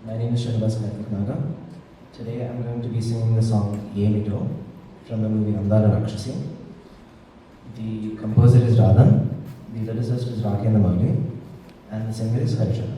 My name is Srinivas Naga. Today I'm going to be singing the song Yemito from the movie Andara Rakshasi. The composer is Radhan, the lyricist is Rakendra Mauli, and the singer is Harisharan.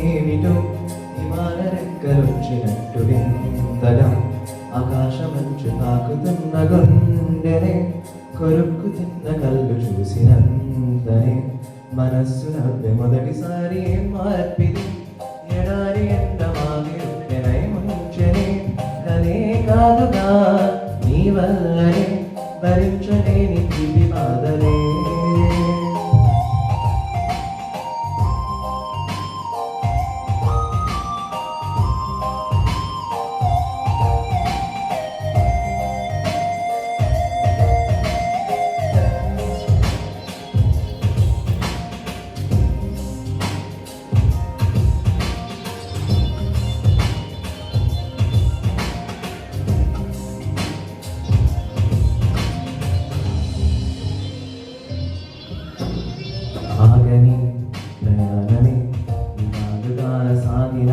ఏమిటో ఇవాళ రెక్కలొచ్చినట్టు వింతగా ఆకాశమంచు తాకుతున్న గుండెనే కొరుక్కు తిన్న కళ్ళు చూసినంతనే మనస్సు నవ్వే మొదటిసారి మార్పిది ఎడారి ఎండ మాగిరుప్పెనై ముంచెనే కలే కాదుగా నీ వల్లనే భరించలేని తీపి బాధలే ఆగని ప్రయాణమే ఇవాలుగా సాగిన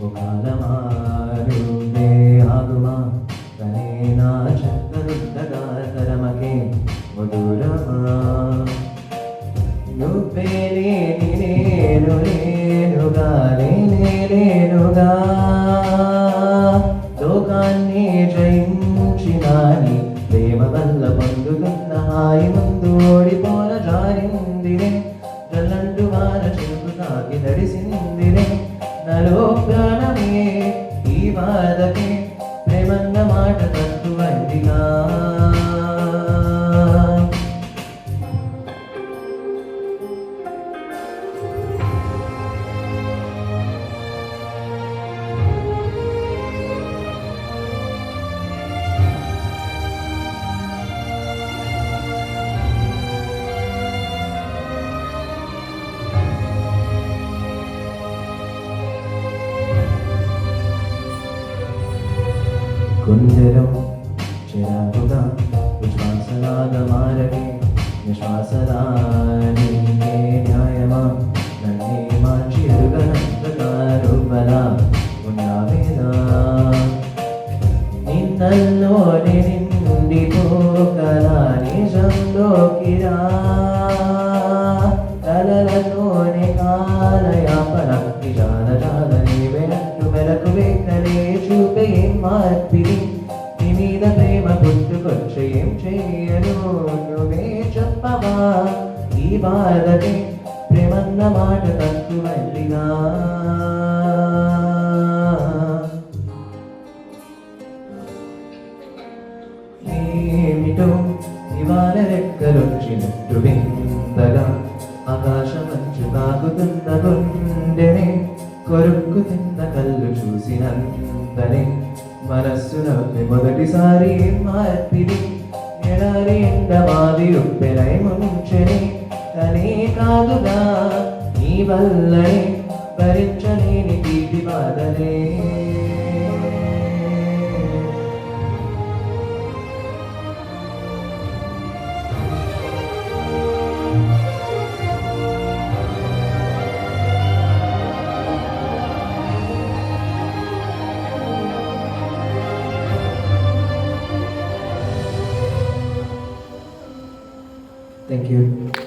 ఒకలమారుండే ఆగుమా తనే నా చక్కరుండగా తరమకే మధురమా నువ్వే లేని నేను నేనుగా నేనుగా లోకాన్ని జయించినాని ప్రేమ వల్ల పొందుతున్న హాయి ముందు ఓడిపోల జారిందిరే జల్లంటు వాన చెరుకు తాకి నడిసిందిరే నలో ప్రాణమే ఈ బాధకే ప్రేమన్న మాట తత్తువండిగా గుండెలో చిరాకుగా విశ్వాసలాగా మారని విశ్వాసలాని న్యాయమా నన్నే మార్చి ఎరుగనంతగా రువ్వలా ఉన్నావేనా నిన్నల్లోనే నిండిపోకలా నిజంలోకి రా కలలతోనే కాలయాపన నిజాల జాలని వెనక్కు వెనక్కు వేకలే చూపే మార్పిది నీ మీద ప్రేమ పుట్టుకొచ్చే ఏం చెయ్యను నువ్వే చెప్పవా ఈ బాధకే ప్రేమన్న మాట తక్కువల్లిగా ఏమిటో ఇవాళ రెక్కలొచ్చినట్టు వింతగా ఆకాశమంచు తాకుతున్న గుండెనే కొరుక్కు తిన్న కళ్ళు చూసినంతనే మనస్సు నవ్వే మొదటిసారి మార్పిది ఎడారి ఎండ మాది ఉప్పెనై ముంచెనే కనే కాదుగా నీ వల్లనే భరించలేని తీపి బాధలే Thank you.